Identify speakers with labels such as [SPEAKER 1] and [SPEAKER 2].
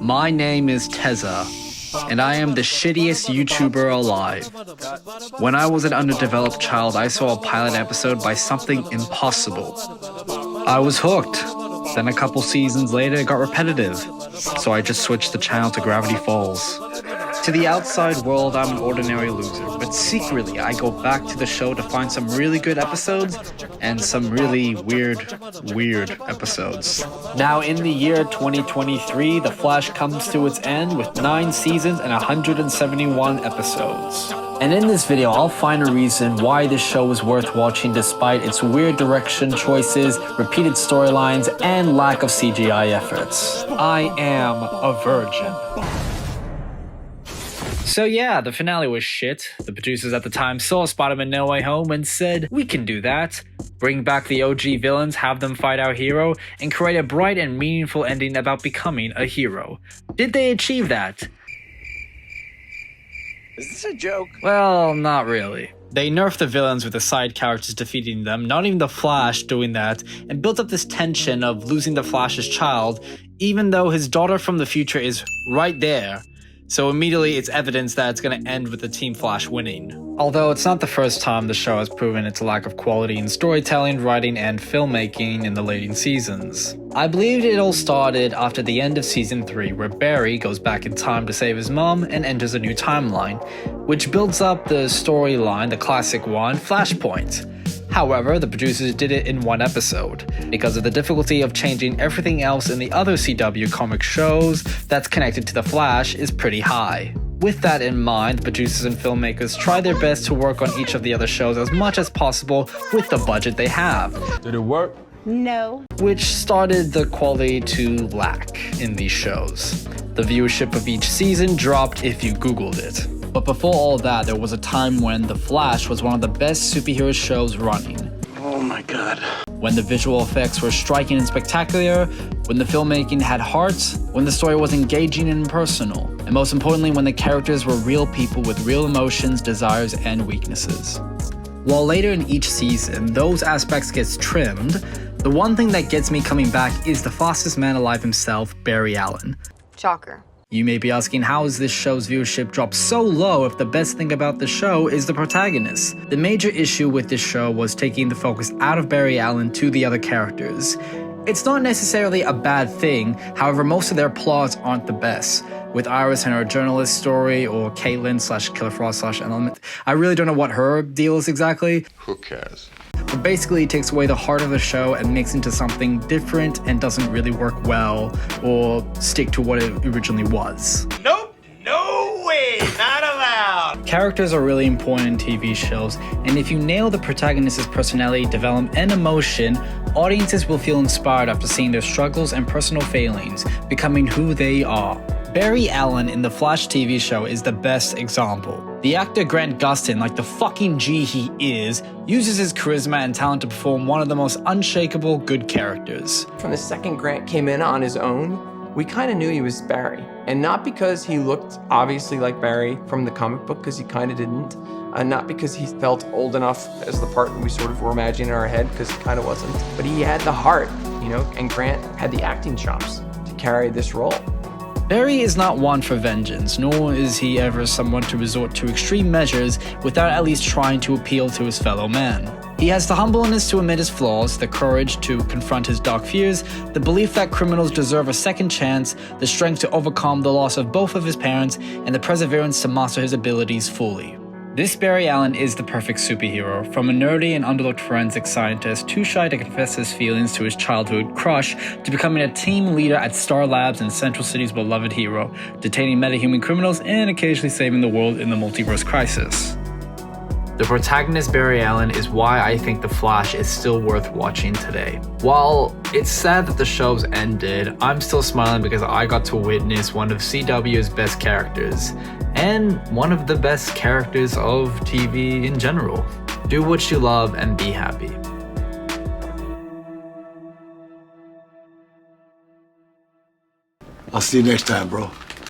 [SPEAKER 1] My name is Teza, and I am the shittiest YouTuber alive. When I was an underdeveloped child, I saw a pilot episode by Something Impossible. I was hooked. Then a couple seasons later, it got repetitive, so I just switched the channel to Gravity Falls. To the outside world, I'm an ordinary loser, but secretly, I go back to the show to find some really good episodes and some really weird episodes. Now, in the year 2023, The Flash comes to its end with 9 seasons and 171 episodes. And in this video, I'll find a reason why this show is worth watching despite its weird direction choices, repeated storylines, and lack of CGI efforts. I am a virgin. So yeah, the finale was shit. The producers at the time saw Spider-Man No Way Home and said, we can do that. Bring back the OG villains, have them fight our hero, and create a bright and meaningful ending about becoming a hero. Did they achieve that?
[SPEAKER 2] Is this a joke?
[SPEAKER 1] Well, not really. They nerfed the villains with the side characters defeating them, not even the Flash doing that, and built up this tension of losing the Flash's child, even though his daughter from the future is right there. So immediately it's evidence that it's going to end with the Team Flash winning. Although it's not the first time the show has proven its lack of quality in storytelling, writing, and filmmaking in the later seasons. I believe it all started after the end of season 3, where Barry goes back in time to save his mom and enters a new timeline, which builds up the storyline, the classic one, Flashpoint. However, the producers did it in one episode, because of the difficulty of changing everything else in the other CW comic shows that's connected to The Flash is pretty high. With that in mind, the producers and filmmakers try their best to work on each of the other shows as much as possible with the budget they have.
[SPEAKER 2] Did it work?
[SPEAKER 3] No.
[SPEAKER 1] Which started the quality to lack in these shows. The viewership of each season dropped if you Googled it. But before all that, there was a time when The Flash was one of the best superhero shows running.
[SPEAKER 2] Oh my god.
[SPEAKER 1] When the visual effects were striking and spectacular, when the filmmaking had heart, when the story was engaging and personal, and most importantly, when the characters were real people with real emotions, desires, and weaknesses. While later in each season, those aspects gets trimmed, the one thing that gets me coming back is the fastest man alive himself, Barry Allen.
[SPEAKER 3] Shocker.
[SPEAKER 1] You may be asking, how is this show's viewership dropped so low if the best thing about the show is the protagonist? The major issue with this show was taking the focus out of Barry Allen to the other characters. It's not necessarily a bad thing, however most of their plots aren't the best. With Iris and her journalist story, or Caitlin/Killer Frost/Element, I really don't know what her deal is exactly.
[SPEAKER 4] Who cares?
[SPEAKER 1] But basically it takes away the heart of the show and makes it into something different and doesn't really work well or stick to what it originally was.
[SPEAKER 2] Nope, no way, not allowed.
[SPEAKER 1] Characters are really important in TV shows, and if you nail the protagonist's personality, development, and emotion, audiences will feel inspired after seeing their struggles and personal failings, becoming who they are. Barry Allen in the Flash TV show is the best example. The actor Grant Gustin, like the fucking G he is, uses his charisma and talent to perform one of the most unshakable good characters.
[SPEAKER 5] From the second Grant came in on his own, we kind of knew he was Barry. And not because he looked obviously like Barry from the comic book, because he kind of didn't. Not because he felt old enough as the part we sort of were imagining in our head, because he kind of wasn't. But he had the heart, you know, and Grant had the acting chops to carry this role.
[SPEAKER 1] Barry is not one for vengeance, nor is he ever someone to resort to extreme measures without at least trying to appeal to his fellow man. He has the humbleness to admit his flaws, the courage to confront his dark fears, the belief that criminals deserve a second chance, the strength to overcome the loss of both of his parents, and the perseverance to master his abilities fully. This Barry Allen is the perfect superhero, from a nerdy and underlooked forensic scientist too shy to confess his feelings to his childhood crush, to becoming a team leader at Star Labs and Central City's beloved hero, detaining metahuman criminals and occasionally saving the world in the multiverse crisis. The protagonist Barry Allen is why I think The Flash is still worth watching today. While it's sad that the show's ended, I'm still smiling because I got to witness one of CW's best characters, and one of the best characters of TV in general. Do what you love and be happy.
[SPEAKER 4] I'll see you next time, bro.